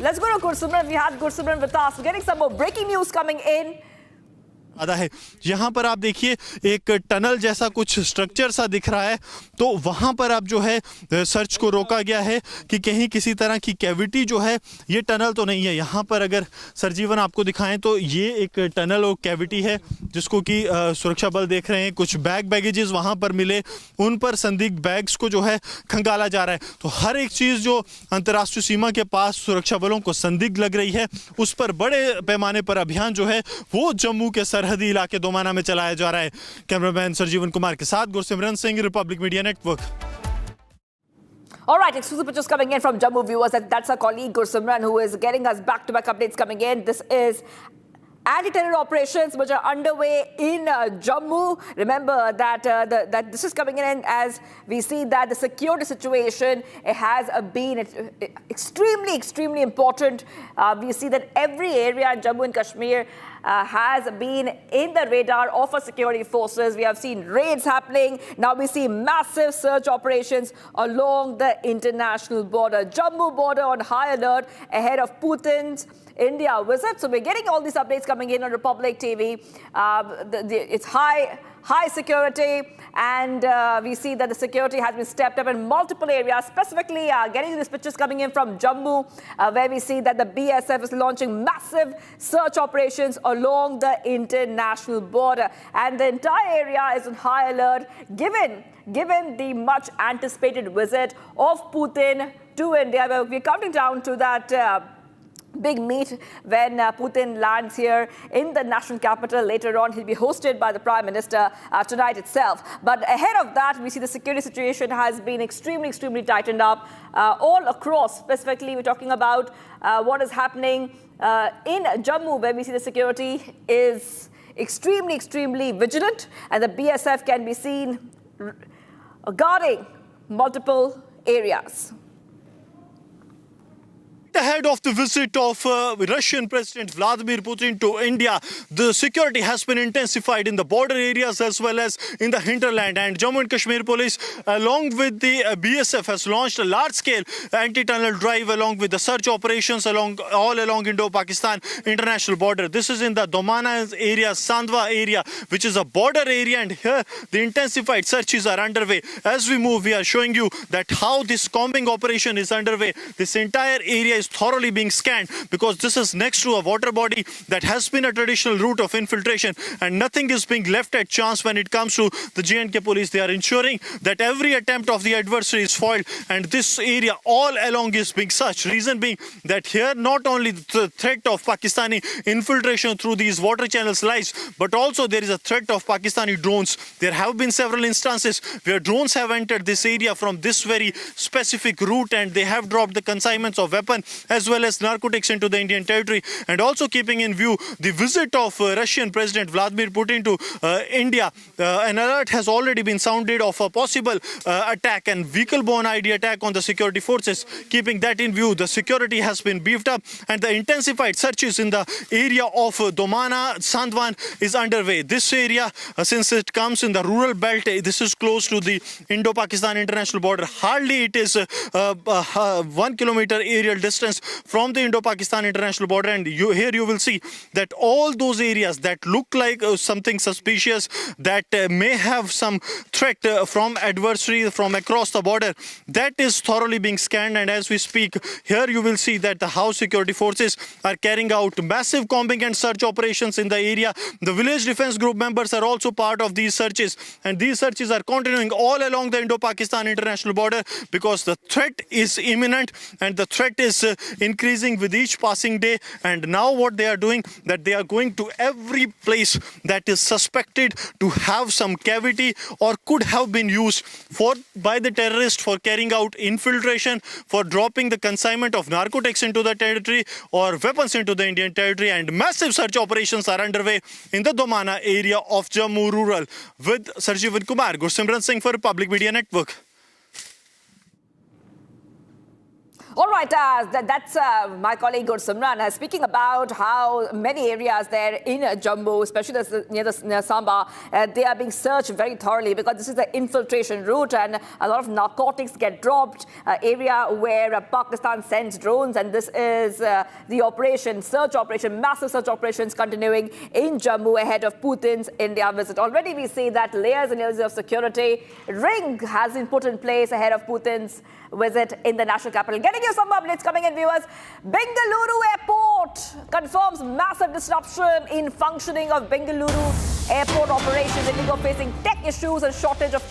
Let's go to Gursimran. We have Gursimran with us. We're getting some more breaking news coming in. आधा है यहाँ पर आप देखिए एक टनल जैसा कुछ स्ट्रक्चर सा दिख रहा है, तो वहाँ पर अब जो है सर्च को रोका गया है कि कहीं किसी तरह की कैविटी जो है, ये टनल तो नहीं है। यहाँ पर अगर सरजीवन आपको दिखाएं तो ये एक टनल और कैविटी है जिसको कि सुरक्षा बल देख रहे हैं। कुछ बैगेजेस वहाँ पर मिले, उन पर संदिग्ध बैग्स को जो है खंगाला जा रहा है। तो हर एक चीज़ जो अंतर्राष्ट्रीय सीमा के पास सुरक्षा बलों को संदिग्ध लग रही है, उस पर बड़े पैमाने पर अभियान जो है वो जम्मू के सरहदी इलाके दोमाना में चलाया जा रहा है। कैमरामैन सरजीवन कुमार के साथ Gursimran Singh, Republic media network. All right, exclusive pictures coming in from Jammu viewers. That's our colleague Gursimran who is getting us back-to-back updates coming in. This is anti-terror operations which are underway in Jammu. Remember that that this is coming in as we see that the security situation has been extremely important. We see that every area in Jammu and Kashmir has been in the radar of our security forces. We have seen raids happening. Now we see massive search operations along the international border. Jammu border on high alert ahead of Putin's India visit. So we're getting all these updates coming in on Republic TV. It's high security, and we see that the security has been stepped up in multiple areas, specifically getting these pictures coming in from Jammu, where we see that the BSF is launching massive search operations along the international border. And the entire area is on high alert, given the much anticipated visit of Putin to India. We're counting down to that big meet when Putin lands here in the national capital. Later on, he'll be hosted by the Prime Minister tonight itself. But ahead of that, we see the security situation has been extremely tightened up all across. Specifically, we're talking about what is happening in Jammu, where we see the security is extremely vigilant, and the BSF can be seen guarding multiple areas. Ahead of the visit of Russian President Vladimir Putin to India, the security has been intensified in the border areas as well as in the hinterland. And Jammu and Kashmir Police, along with the BSF, has launched a large-scale anti-tunnel drive along with the search operations all along Indo-Pakistan international border. This is in the Domana area, Sandwa area, which is a border area, and here the intensified searches are underway. As we move, we are showing you that how this combing operation is underway. This entire area is thoroughly being scanned because this is next to a water body that has been a traditional route of infiltration, and nothing is being left at chance when it comes to the J&K police. They are ensuring that every attempt of the adversary is foiled, and this area all along is being searched. Reason being that here not only the threat of Pakistani infiltration through these water channels lies, but also there is a threat of Pakistani drones. There have been several instances where drones have entered this area from this very specific route, and they have dropped the consignments of weapons as well as narcotics into the Indian territory. And also keeping in view the visit of Russian President Vladimir Putin to India, an alert has already been sounded of a possible attack and vehicle-borne ID attack on the security forces. Keeping that in view, the security has been beefed up, and the intensified searches in the area of Domana, Sandwan is underway. This area, since it comes in the rural belt, this is close to the Indo-Pakistan international border. Hardly it is 1 kilometer aerial distance from the Indo-Pakistan international border, and here you will see that all those areas that look like something suspicious, that may have some threat from adversary from across the border, that is thoroughly being scanned. And as we speak, here you will see that the house security forces are carrying out massive combing and search operations in the area. The village defense group members are also part of these searches, and these searches are continuing all along the Indo-Pakistan international border because the threat is imminent and the threat is increasing with each passing day. And now what they are doing, that they are going to every place that is suspected to have some cavity or could have been used by the terrorists for carrying out infiltration, for dropping the consignment of narcotics into the territory or weapons into the Indian territory. And massive search operations are underway in the Domana area of Jammu rural. With Sarjivan Kumar, Gursimran Singh for Republic Media Network. All right, that's my colleague Simran speaking about how many areas there in Jammu, especially near Samba, they are being searched very thoroughly because this is the infiltration route and a lot of narcotics get dropped, area where Pakistan sends drones, and this is the operation, search operation, massive search operations continuing in Jammu ahead of Putin's India visit. Already we see that layers and layers of security ring has been put in place ahead of Putin's visit in the national capital. Getting you some updates coming in, viewers. Bengaluru Airport confirms massive disruption in functioning of Bengaluru airport operations. Indigo facing tech issues and shortage of